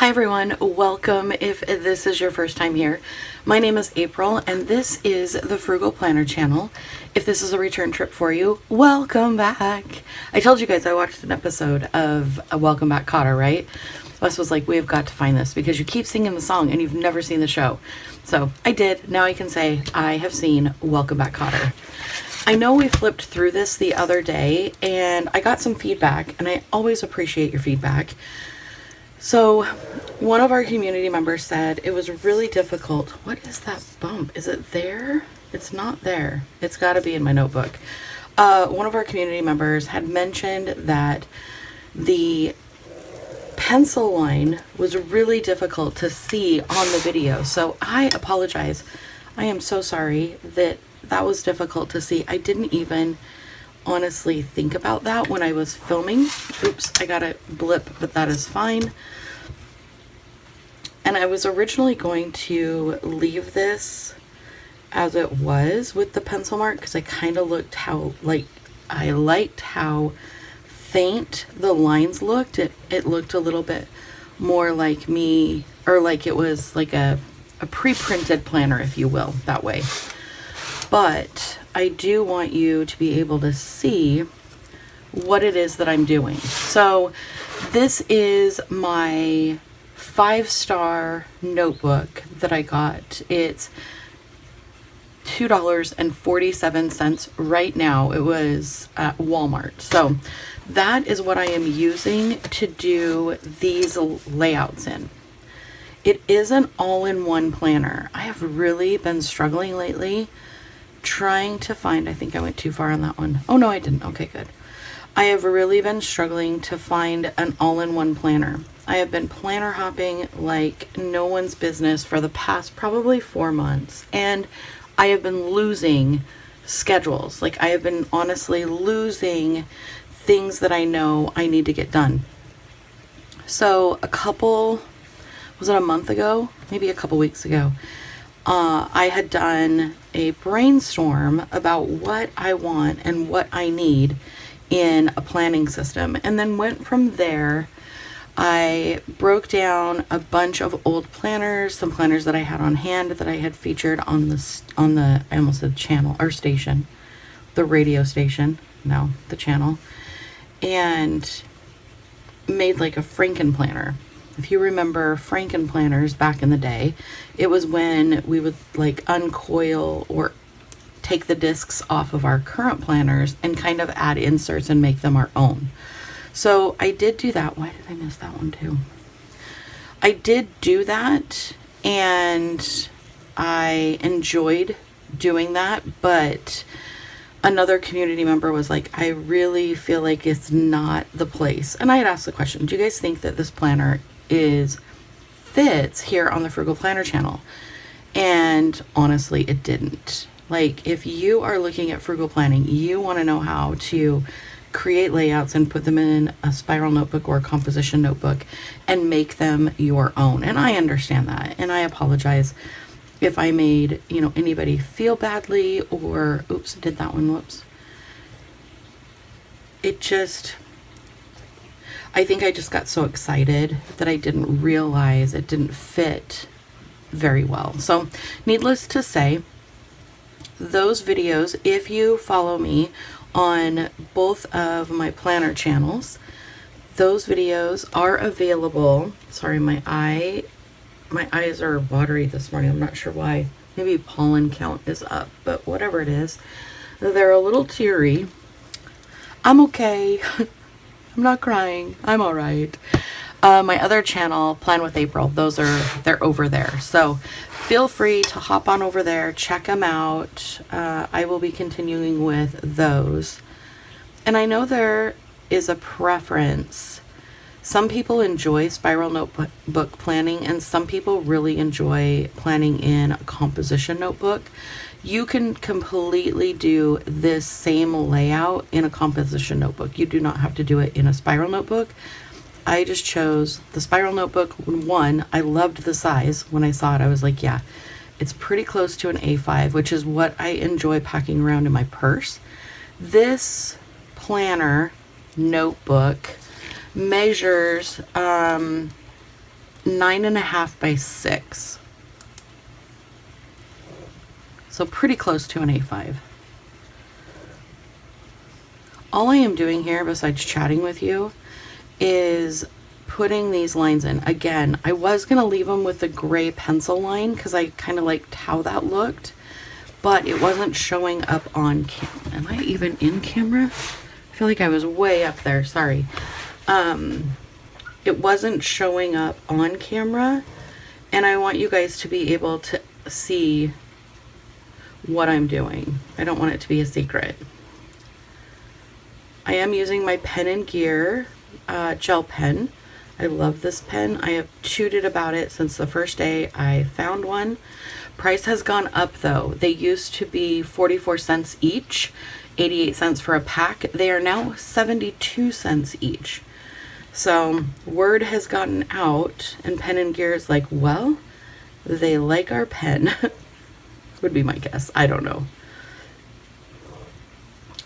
Hi everyone, welcome if this is your first time here. My name is April and this is the Frugal Planner channel. If this is a return trip for you, welcome back. I told you guys I watched an episode of Welcome Back, Kotter, right? Wes was like, we've got to find this because you keep singing the song and you've never seen the show. So I did. Now I can say I have seen Welcome Back, Kotter. I know we flipped through this the other day and I got some feedback, and I always appreciate your feedback. So one of our community members said it was really difficult. What is that bump? Is it there? It's not there. It's got to be in my notebook. One of our community members had mentioned that the pencil line was really difficult to see on the video. So I apologize. I am so sorry that was difficult to see. I didn't even honestly think about that when I was filming. Oops, I got a blip, but that is fine. And I was originally going to leave this as it was with the pencil mark because I kind of liked how faint the lines looked. It looked a little bit more like me, or like it was like a pre-printed planner, if you will, that way. But I do want you to be able to see what it is that I'm doing. So this is my 5-star notebook that I got. It's $2.47 right now. It was at Walmart. So that is what I am using to do these layouts in. It is an all-in-one planner. I have really been struggling lately trying to find, I think I went too far on that one. Oh no, I didn't. Okay, good. I have really been struggling to find an all-in-one planner. I have been planner hopping like no one's business for the past probably 4 months, and I have been losing schedules. Like I have been honestly losing things that I know I need to get done. So was it a month ago? Maybe a couple weeks ago. I had done a brainstorm about what I want and what I need in a planning system, and then went from there. I broke down a bunch of old planners, some planners that I had on hand that I had featured on the I almost said channel or station, the radio station, no, the channel, and made like a Franken planner. If you remember Franken planners back in the day, it was when we would like uncoil or take the discs off of our current planners and kind of add inserts and make them our own. So I did do that. Why did I miss that one too? I did do that and I enjoyed doing that, but another community member was like, I really feel like it's not the place. And I had asked the question, do you guys think that this planner fits here on the Frugal Planner channel? And honestly, it didn't. Like, if you are looking at frugal planning, you want to know how to create layouts and put them in a spiral notebook or a composition notebook and make them your own. And I understand that. And I apologize if I made, anybody feel badly or, oops, did that one, whoops. I think I just got so excited that I didn't realize it didn't fit very well. So needless to say, those videos, if you follow me on both of my planner channels, those videos are available. Sorry, my eyes are watery this morning. I'm not sure why. Maybe pollen count is up, but whatever it is, they're a little teary. I'm okay. I'm not crying. I'm all right. My other channel, Plan with April, they're over there. So feel free to hop on over there, check them out. I will be continuing with those. And I know there is a preference. Some people enjoy spiral notebook planning, and some people really enjoy planning in a composition notebook. You can completely do this same layout in a composition notebook. You do not have to do it in a spiral notebook. I just chose the spiral notebook. One, I loved the size. When I saw it, I was like, yeah, it's pretty close to an A5, which is what I enjoy packing around in my purse. This planner notebook measures 9.5 by 6. So pretty close to an A5. All I am doing here, besides chatting with you, is putting these lines in. Again, I was going to leave them with the gray pencil line because I kind of liked how that looked, but it wasn't showing up on camera. Am I even in camera? I feel like I was way up there. Sorry. It wasn't showing up on camera, and I want you guys to be able to see what I'm doing. I don't want it to be a secret. I am using my Pen and Gear gel pen. I love this pen. I have tooted about it since the first day I found one. Price has gone up though. They used to be 44 cents each, 88 cents for a pack. They are now 72 cents each. So word has gotten out, and Pen and Gear is like, well, they like our pen. Would be my guess. I don't know.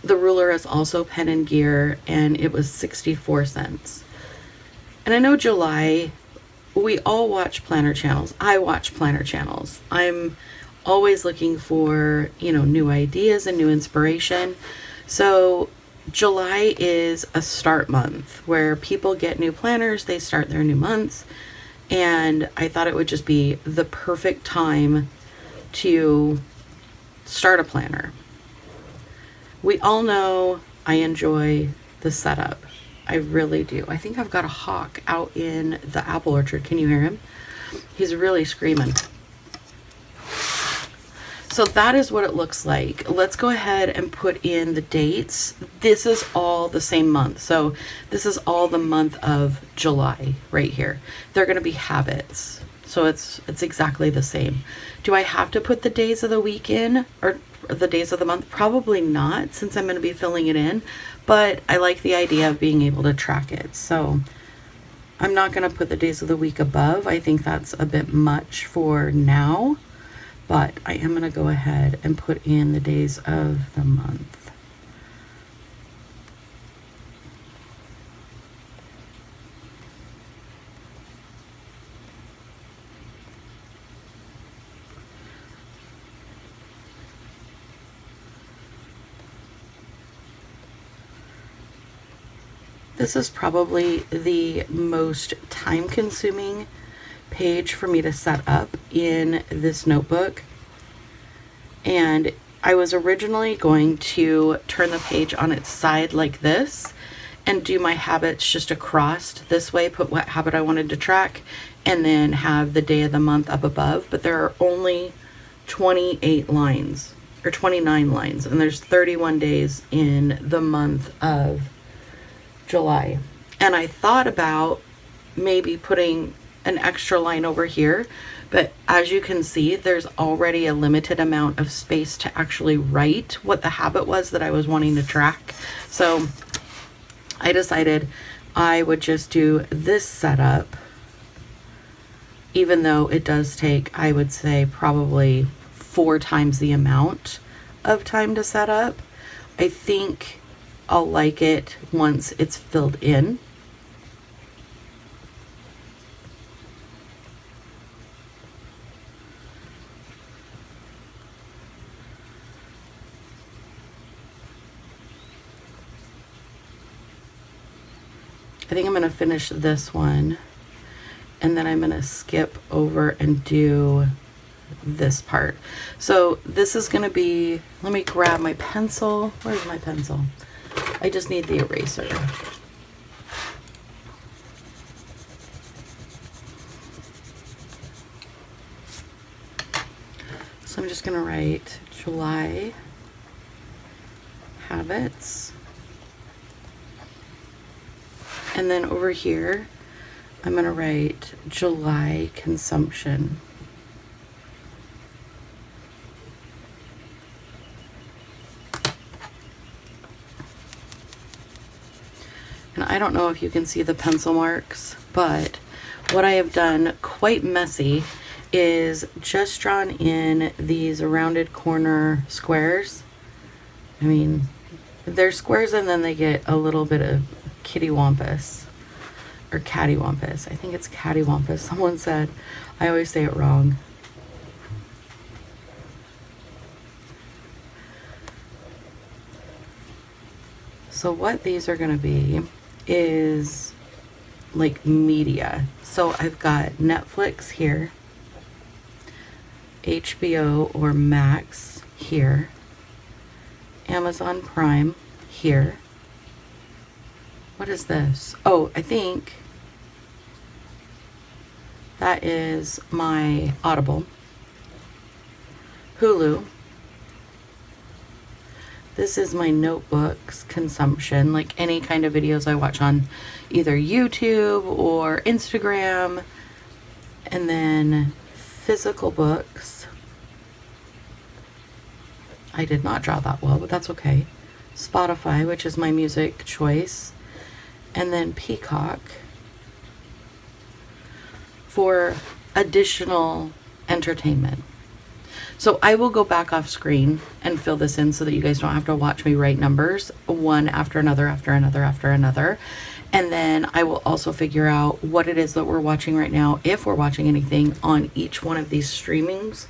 The ruler is also Pen and Gear, and it was 64 cents. And I know July, we all watch planner channels. I watch planner channels. I'm always looking for, new ideas and new inspiration. So July is a start month where people get new planners, they start their new months, and I thought it would just be the perfect time to start a planner. We all know I enjoy the setup. I really do. I think I've got a hawk out in the apple orchard. Can you hear him? He's really screaming. So that is what it looks like. Let's go ahead and put in the dates. This is all the same month. So this is all the month of July right here. They're going to be habits. So it's exactly the same. Do I have to put the days of the week in, or the days of the month? Probably not, since I'm going to be filling it in, but I like the idea of being able to track it. So I'm not going to put the days of the week above. I think that's a bit much for now, but I am going to go ahead and put in the days of the month. This is probably the most time-consuming page for me to set up in this notebook. And I was originally going to turn the page on its side like this and do my habits just across this way, put what habit I wanted to track, and then have the day of the month up above. But there are only 28 lines, or 29 lines, and there's 31 days in the month of July. And I thought about maybe putting an extra line over here, but as you can see, there's already a limited amount of space to actually write what the habit was that I was wanting to track. So I decided I would just do this setup, even though it does take, I would say, probably 4 times the amount of time to set up. I think I'll like it once it's filled in. I think I'm going to finish this one, and then I'm going to skip over and do this part. So this is going to be, let me grab my pencil. Where's my pencil? I just need the eraser. So I'm just going to write July habits. And then over here, I'm going to write July consumption. And I don't know if you can see the pencil marks, but what I have done, quite messy, is just drawn in these rounded corner squares. I mean, they're squares and then they get a little bit of kitty wampus. or cattywampus. I think it's cattywampus. Someone said, I always say it wrong. So what these are going to be is like media. So I've got Netflix here, HBO or Max here, Amazon Prime here. What is this? Oh, I think that is my Audible. Hulu. This is my notebooks consumption, like any kind of videos I watch on either YouTube or Instagram. And then physical books. I did not draw that well, but that's okay. Spotify, which is my music choice. And then Peacock for additional entertainment. So I will go back off screen and fill this in so that you guys don't have to watch me write numbers one after another, after another, after another. And then I will also figure out what it is that we're watching right now, if we're watching anything on each one of these streamings.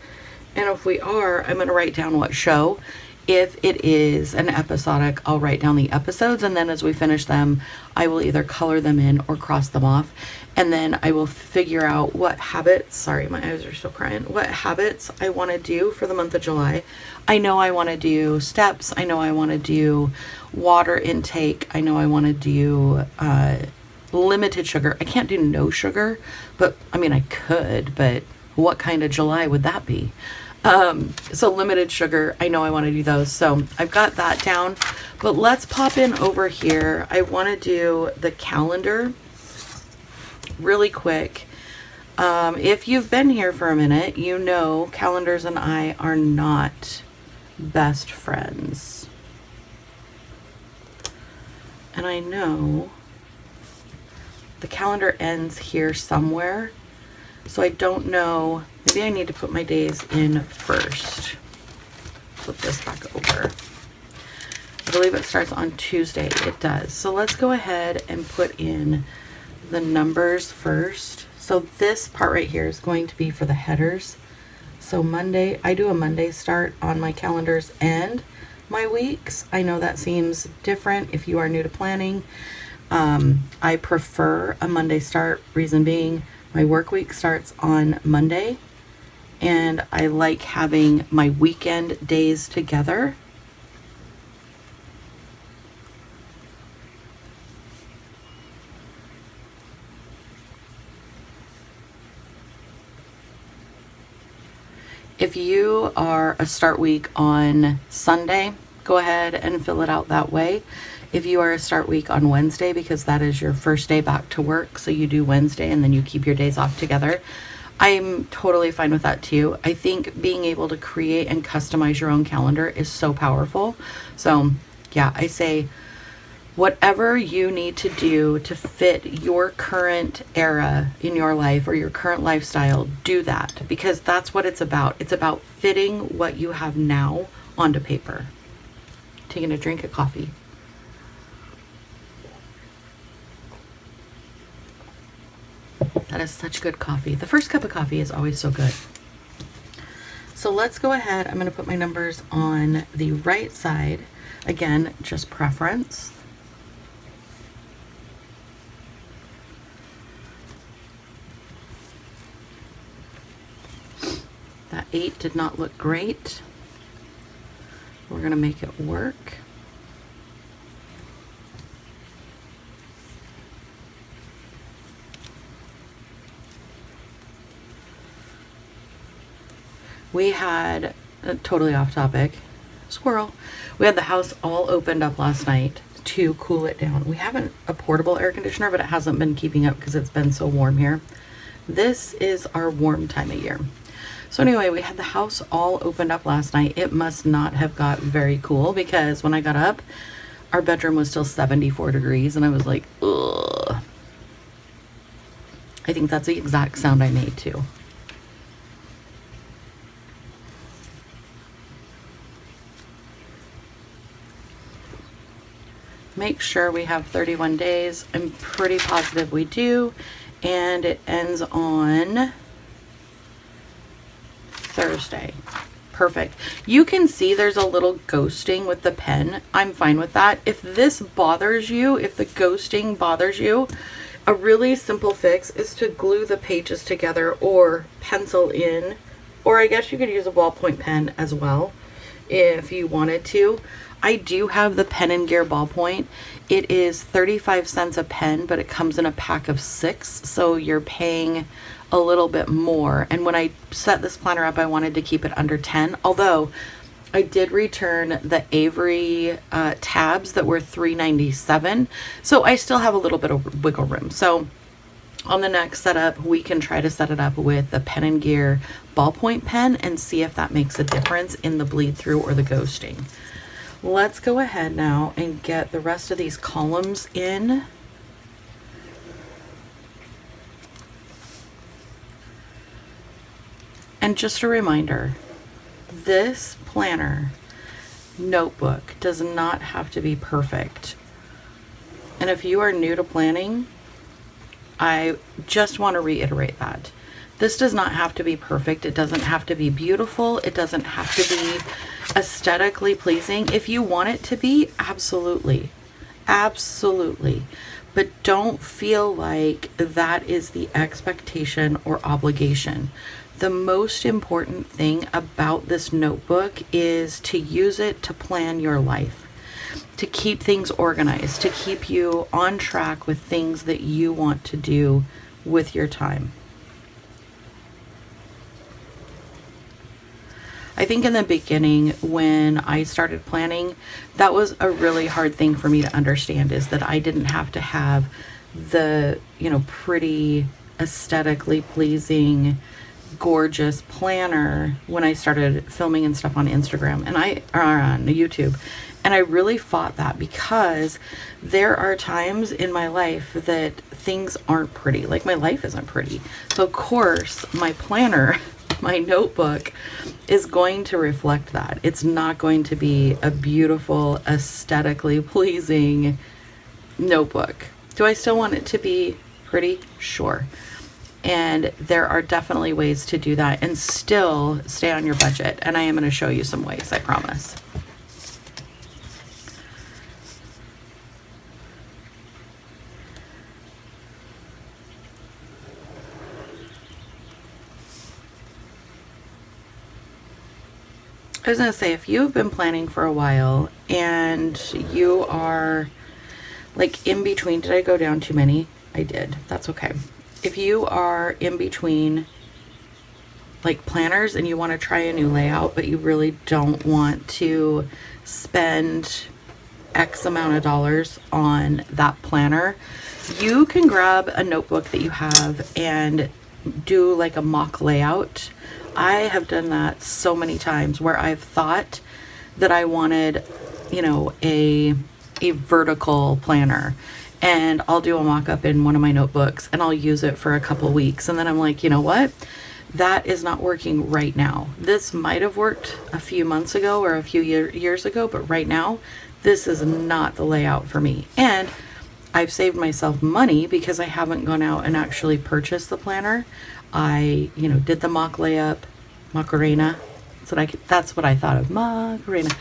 And if we are, I'm going to write down what show. If it is an episodic, I'll write down the episodes, and then as we finish them, I will either color them in or cross them off. And then I will figure out what habits, sorry, my eyes are still crying, what habits I want to do for the month of July. I know I want to do steps. I know I want to do water intake. I know I want to do limited sugar. I can't do no sugar, but I mean, I could, but what kind of July would that be? So limited sugar, I know I want to do those. So I've got that down, but let's pop in over here. I want to do the calendar really quick. If you've been here for a minute, you know calendars and I are not best friends. And I know the calendar ends here somewhere. So I don't know, maybe I need to put my days in first. Flip this back over. I believe it starts on Tuesday. It does. So let's go ahead and put in the numbers first. So this part right here is going to be for the headers. So Monday, I do a Monday start on my calendars and my weeks. I know that seems different if you are new to planning. I prefer a Monday start, reason being, my work week starts on Monday, and I like having my weekend days together. If you are a start week on Sunday, go ahead and fill it out that way. If you are a start week on Wednesday, because that is your first day back to work, so you do Wednesday and then you keep your days off together, I'm totally fine with that too. I think being able to create and customize your own calendar is so powerful. So yeah, I say whatever you need to do to fit your current era in your life or your current lifestyle, do that, because that's what it's about. It's about fitting what you have now onto paper. Taking a drink of coffee. That is such good coffee. The first cup of coffee is always so good. So let's go ahead. I'm going to put my numbers on the right side. Again, just preference. That 8 did not look great. We're going to make it work. We had, totally off topic, squirrel. We had the house all opened up last night to cool it down. We have a portable air conditioner, but it hasn't been keeping up because it's been so warm here. This is our warm time of year. So anyway, we had the house all opened up last night. It must not have got very cool because when I got up, our bedroom was still 74 degrees and I was like, ugh. I think that's the exact sound I made too. make sure we have 31 days. I'm pretty positive we do. And it ends on Thursday. Perfect. You can see there's a little ghosting with the pen. I'm fine with that. If this bothers you, if the ghosting bothers you, a really simple fix is to glue the pages together or pencil in, or I guess you could use a ballpoint pen as well if you wanted to. I do have the Pen and Gear ballpoint. It is 35 cents a pen, but it comes in a pack of 6, so you're paying a little bit more. And when I set this planner up, I wanted to keep it under 10, although I did return the Avery tabs that were $3.97, so I still have a little bit of wiggle room. So on the next setup, we can try to set it up with a Pen and Gear ballpoint pen and see if that makes a difference in the bleed through or the ghosting. Let's go ahead now and get the rest of these columns in. And just a reminder, this planner notebook does not have to be perfect. And if you are new to planning, I just want to reiterate that. This does not have to be perfect. It doesn't have to be beautiful. It doesn't have to be aesthetically pleasing. If you want it to be, absolutely. Absolutely. But don't feel like that is the expectation or obligation. The most important thing about this notebook is to use it to plan your life, to keep things organized, to keep you on track with things that you want to do with your time. I think in the beginning when I started planning, that was a really hard thing for me to understand, is that I didn't have to have the, pretty aesthetically pleasing, gorgeous planner when I started filming and stuff on Instagram or on YouTube. And I really fought that because there are times in my life that things aren't pretty. Like my life isn't pretty. So of course my planner, my notebook is going to reflect that. It's not going to be a beautiful, aesthetically pleasing notebook. Do I still want it to be pretty? Sure. And there are definitely ways to do that and still stay on your budget. And I am going to show you some ways, I promise. I was going to say, if you've been planning for a while and you are like in between, did I go down too many? I did. That's okay. If you are in between like planners and you want to try a new layout, but you really don't want to spend X amount of dollars on that planner, you can grab a notebook that you have and do like a mock layout. I have done that so many times where I've thought that I wanted, a vertical planner, and I'll do a mock-up in one of my notebooks and I'll use it for a couple weeks. And then I'm like, you know what? That is not working right now. This might have worked a few months ago or a few years ago, but right now, this is not the layout for me. And I've saved myself money because I haven't gone out and actually purchased the planner. I, did the mock layup, Macarena. That's what I thought of, Macarena.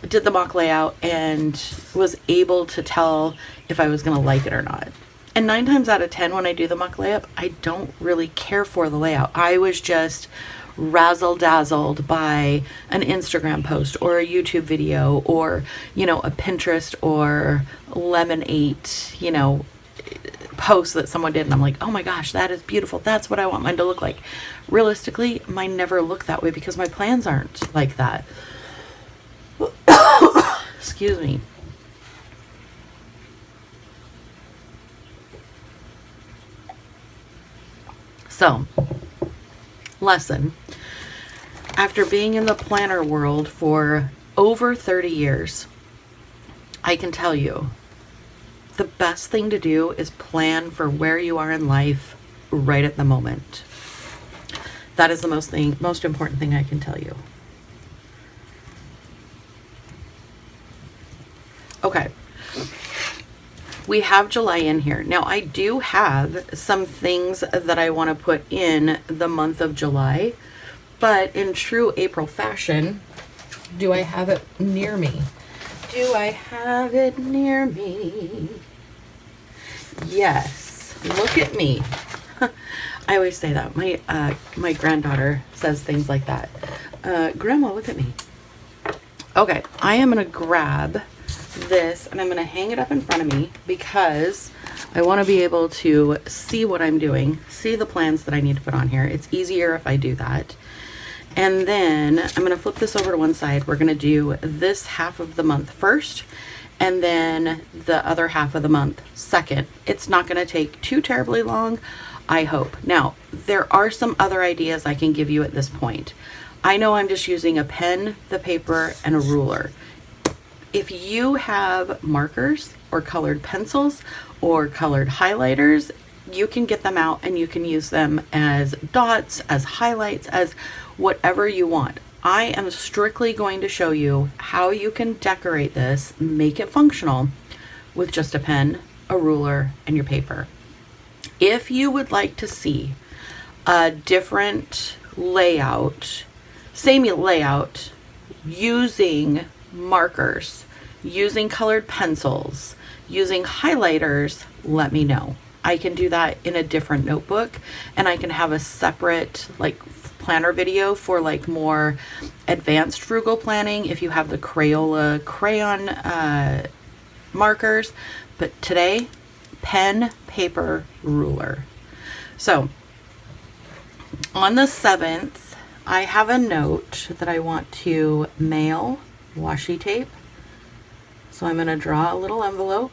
Did the mock layout and was able to tell if I was going to like it or not. And 9 times out of 10, when I do the mock layup, I don't really care for the layout. I was just razzle-dazzled by an Instagram post or a YouTube video or, a Pinterest or Lemon8, post that someone did, and I'm like, oh my gosh, that is beautiful. That's what I want mine to look like. Realistically, mine never look that way because my plans aren't like that. Excuse me. So, lesson. After being in the planner world for over 30 years, I can tell you the best thing to do is plan for where you are in life right at the moment. That is the most important thing I can tell you. Okay, we have July in here. Now I do have some things that I want to put in the month of July, but in true April fashion, do I have it near me? Do I have it near me? Yes. Look at me. I always say that. My granddaughter says things like that. Grandma, look at me. Okay, I am going to grab this and I'm going to hang it up in front of me because I want to be able to see what I'm doing, see the plans that I need to put on here. It's easier if I do that. And then I'm going to flip this over to one side. We're going to do this half of the month first and then the other half of the month second. It's not going to take too terribly long, I hope. Now, there are some other ideas I can give you at this point. I know I'm just using a pen, the paper, and a ruler. If you have markers or colored pencils or colored highlighters, you can get them out and you can use them as dots, as highlights, as whatever you want. I am strictly going to show you how you can decorate this, make it functional with just a pen, a ruler, and your paper. If you would like to see a different layout, same layout, using markers, using colored pencils, using highlighters, let me know. I can do that in a different notebook and I can have a separate like planner video for like more advanced frugal planning if you have the Crayola crayon markers. But today, pen, paper, ruler. So on the 7th, I have a note that I want to mail washi tape. So I'm going to draw a little envelope.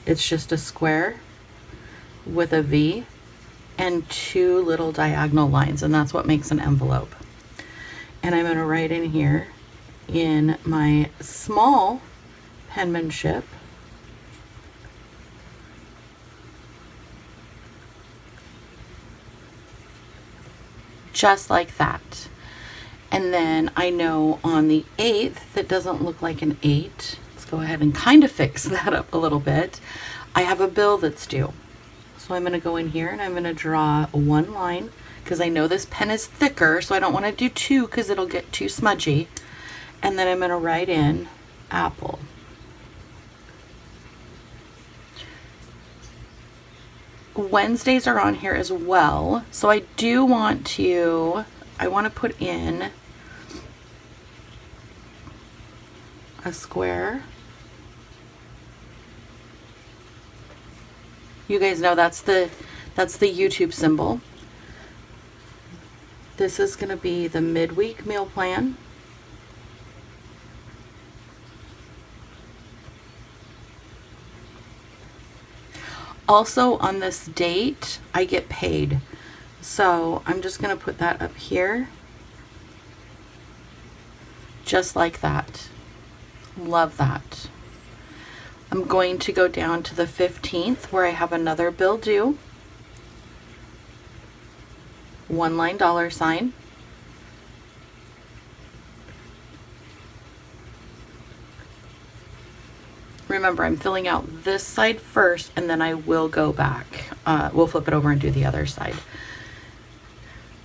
It's just a square with a V and 2 little diagonal lines, and that's what makes an envelope. And I'm going to write in here in my small penmanship, just like that. And then I know on the 8th, that doesn't look like an 8. Let's go ahead and kind of fix that up a little bit. I have a bill that's due. So I'm going to go in here and I'm going to draw one line because I know this pen is thicker, so I don't want to do 2 because it'll get too smudgy. And then I'm going to write in apple. Wednesdays are on here as well. So I do want to, I want to put in a square. You guys know that's the YouTube symbol. This is going to be the midweek meal plan. Also on this date, I get paid. So I'm just going to put that up here. Just like that. Love that. I'm going to go down to the 15th where I have another bill due. One line $sign. Remember, I'm filling out this side first and then I will go back. We'll flip it over and do the other side.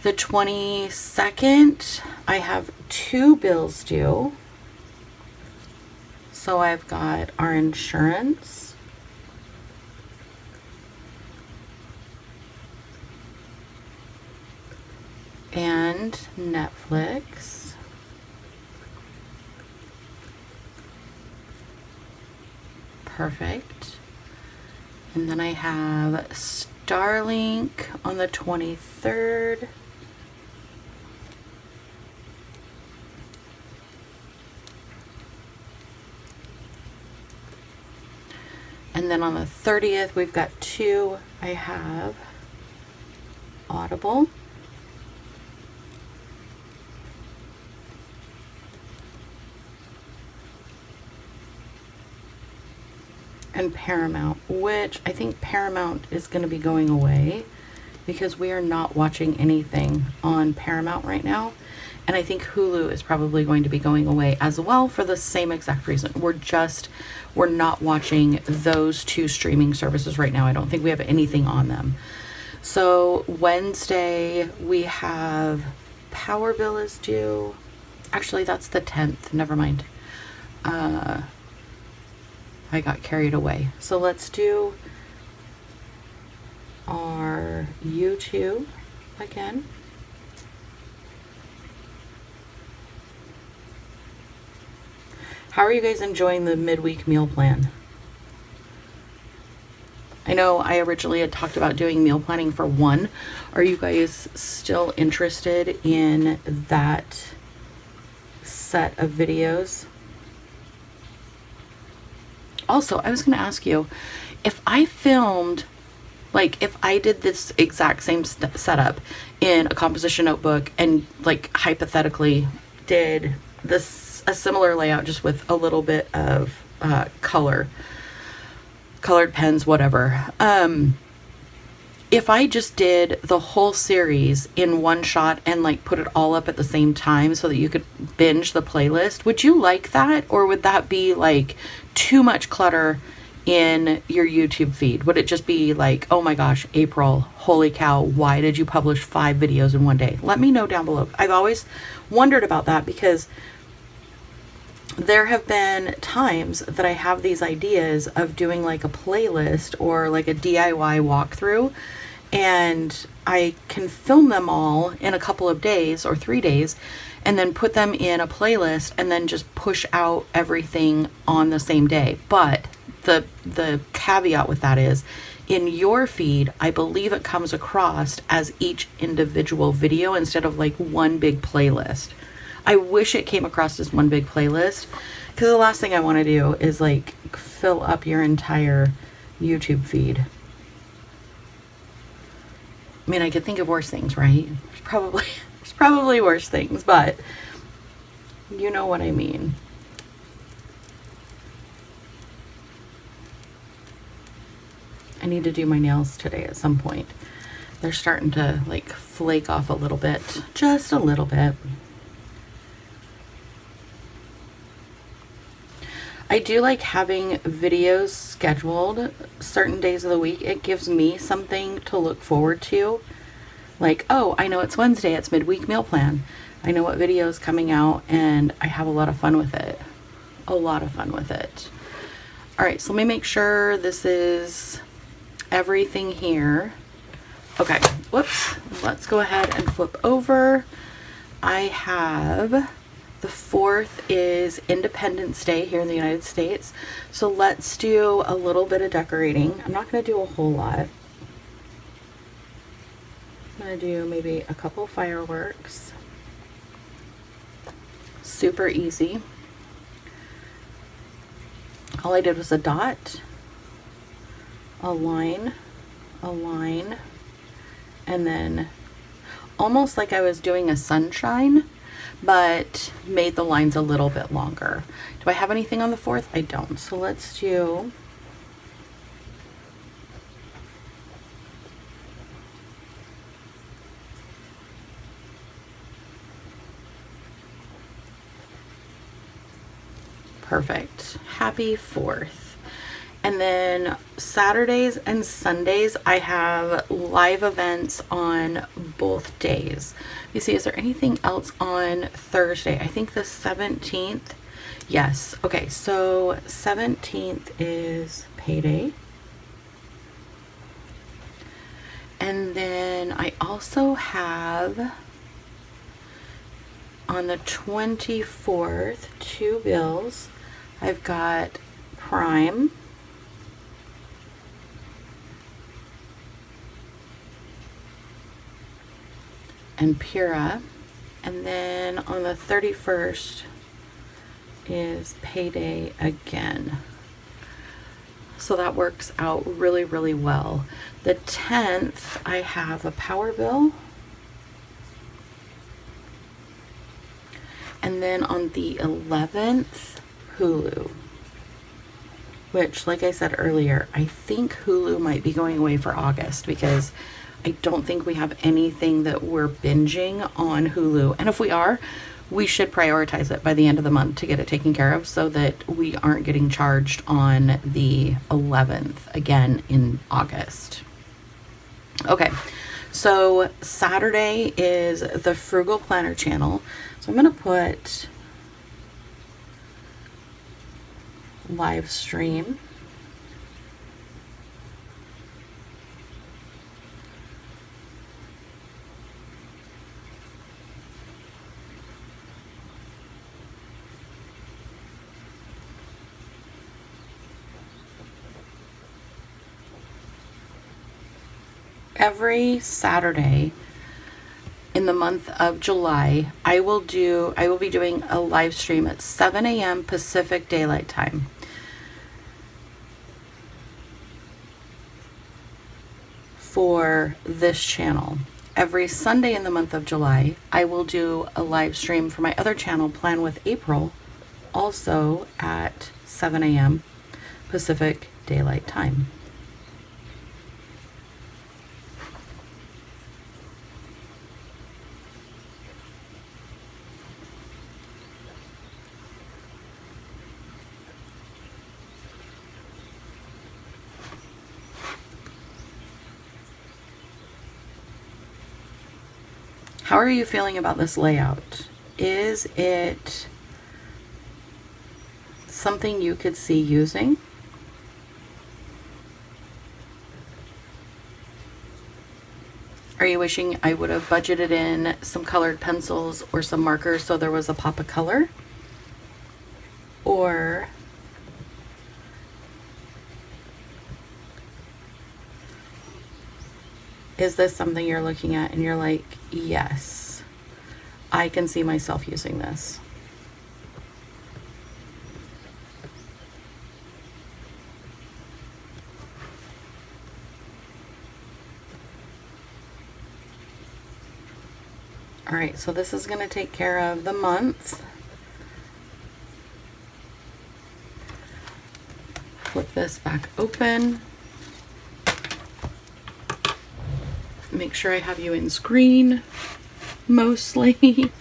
The 22nd, I have 2 bills due. So I've got our insurance, and Netflix. Perfect. And then I have Starlink on the 23rd. And then on the 30th, we've got 2. I have Audible. And Paramount, which I think Paramount is going to be going away because we are not watching anything on Paramount right now. And I think Hulu is probably going to be going away as well for the same exact reason. We're not watching those two streaming services right now. I don't think we have anything on them. So Wednesday we have Power Bill is due. Actually, that's the 10th. Never mind. I got carried away. So let's do our YouTube again. How are you guys enjoying the midweek meal plan? I know I originally had talked about doing meal planning for one. Are you guys still interested in that set of videos? Also, I was going to ask you, if I filmed, like if I did this exact same setup in a composition notebook and like hypothetically did this a similar layout just with a little bit of colored pens, whatever. If I just did the whole series in one shot and like put it all up at the same time so that you could binge the playlist, would you like that? Or would that be like too much clutter in your YouTube feed? Would it just be like, oh my gosh, April, holy cow, why did you publish 5 videos in one day? Let me know down below. I've always wondered about that because there have been times that I have these ideas of doing like a playlist or like a DIY walkthrough, and I can film them all in a couple of days or 3 days and then put them in a playlist and then just push out everything on the same day. But the caveat with that is, in your feed, I believe it comes across as each individual video instead of like one big playlist. I wish it came across as one big playlist, because the last thing I want to do is like fill up your entire YouTube feed. I mean, I could think of worse things, right? There's probably worse things, but you know what I mean. I need to do my nails today at some point. They're starting to like flake off a little bit, just a little bit. I do like having videos scheduled certain days of the week. It gives me something to look forward to. Like, oh, I know it's Wednesday, it's midweek meal plan. I know what video is coming out, and I have a lot of fun with it. A lot of fun with it. All right, so let me make sure this is everything here. Okay, whoops. Let's go ahead and flip over. I have... The 4th is Independence Day here in the United States. So let's do a little bit of decorating. I'm not going to do a whole lot. I'm going to do maybe a couple fireworks. Super easy. All I did was a dot, a line, and then almost like I was doing a sunshine, but made the lines a little bit longer. Do I have anything on the 4th? I don't. So let's do perfect. Happy 4th. And then Saturdays and Sundays, I have live events on both days. You see, is there anything else on Thursday? I think the 17th. Yes. Okay, so 17th is payday. And then I also have on the 24th 2 bills. I've got Prime. And Pura. And then on the 31st is payday again. So that works out really, really well. The 10th, I have a power bill. And then on the 11th, Hulu. Which, like I said earlier, I think Hulu might be going away for August because I don't think we have anything that we're binging on Hulu. And if we are, we should prioritize it by the end of the month to get it taken care of so that we aren't getting charged on the 11th again in August. Okay, so Saturday is the Frugal Planner channel. So I'm going to put live stream. Every Saturday in the month of July, I will be doing a live stream at 7 a.m. Pacific Daylight Time. For this channel. Every Sunday in the month of July, I will do a live stream for my other channel, Plan with April, also at 7 a.m. Pacific Daylight Time. How are you feeling about this layout? Is it something you could see using? Are you wishing I would have budgeted in some colored pencils or some markers so there was a pop of color? Or is this something you're looking at and you're like, yes, I can see myself using this? All right, so this is going to take care of the month. Flip this back open. Make sure I have you in screen mostly.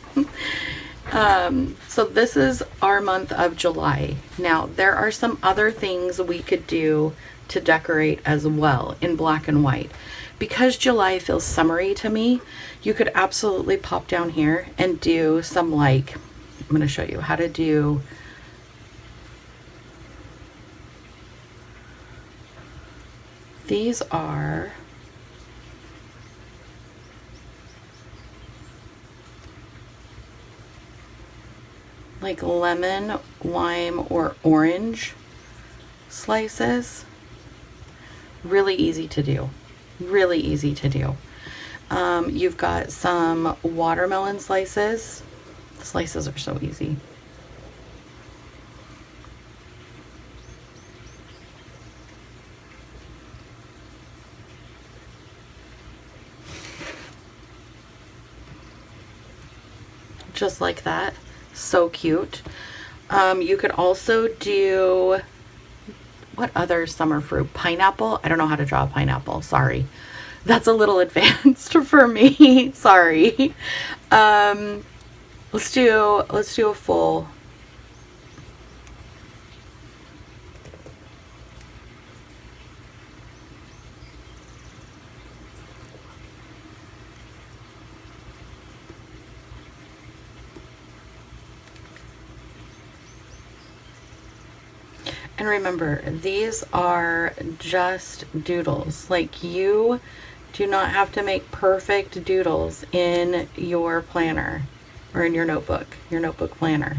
So this is our month of July. Now there are some other things we could do to decorate as well in black and white. Because July feels summery to me, you could absolutely pop down here and do some, like, I'm going to show you how to do these are like lemon, lime, or orange slices. Really easy to do. Really easy to do. You've got some watermelon slices. The slices are so easy. Just like that. So cute. You could also do, what other summer fruit? Pineapple. I don't know how to draw a pineapple. Sorry. That's a little advanced for me. Sorry. Let's do a full. And remember, these are just doodles. Like, you do not have to make perfect doodles in your planner or in your notebook planner.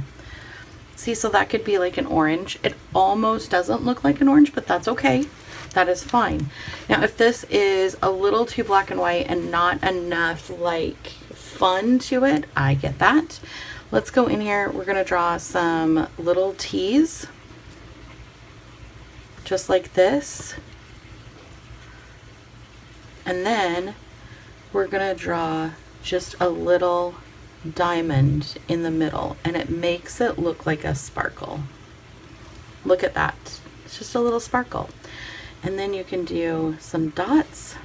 See, so that could be like an orange. It almost doesn't look like an orange, but that's okay. That is fine. Now, if this is a little too black and white and not enough like fun to it, I get that. Let's go in here. We're going to draw some little T's. Just like this. And then we're going to draw just a little diamond in the middle, and it makes it look like a sparkle. Look at that. It's just a little sparkle. And then you can do some dots.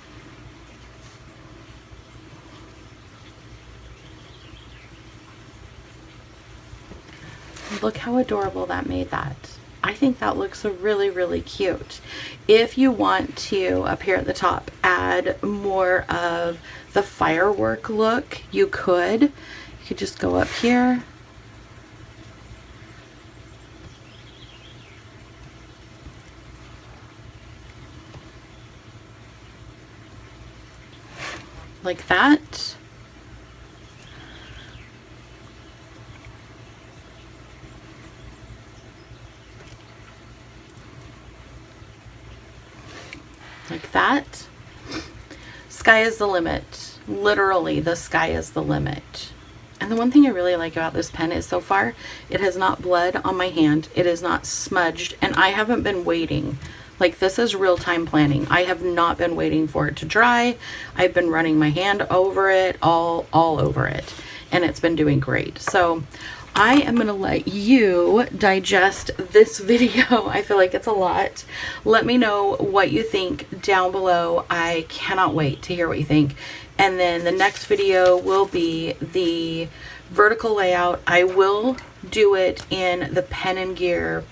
look how adorable that made that. I think that looks really, really cute. If you want to, up here at the top, add more of the firework look, you could. You could just go up here. Like that. Like that. Sky is the limit. Literally, the sky is the limit. And the one thing I really like about this pen is so far, it has not bled on my hand. It is not smudged, and I haven't been waiting. Like, this is real-time planning. I have not been waiting for it to dry. I've been running my hand over it, all over it, and it's been doing great. So I am going to let you digest this video. I feel like it's a lot. Let me know what you think down below. I cannot wait to hear what you think. And then the next video will be the vertical layout. I will do it in the Pen and Gear,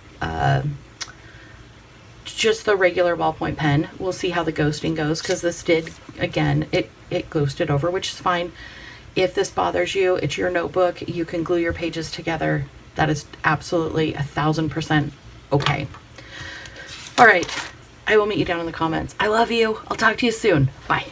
just the regular ballpoint pen. We'll see how the ghosting goes, because this did, again, it ghosted over, which is fine. If this bothers you, it's your notebook. You can glue your pages together. That is absolutely 1000% okay. All right. I will meet you down in the comments. I love you. I'll talk to you soon. Bye.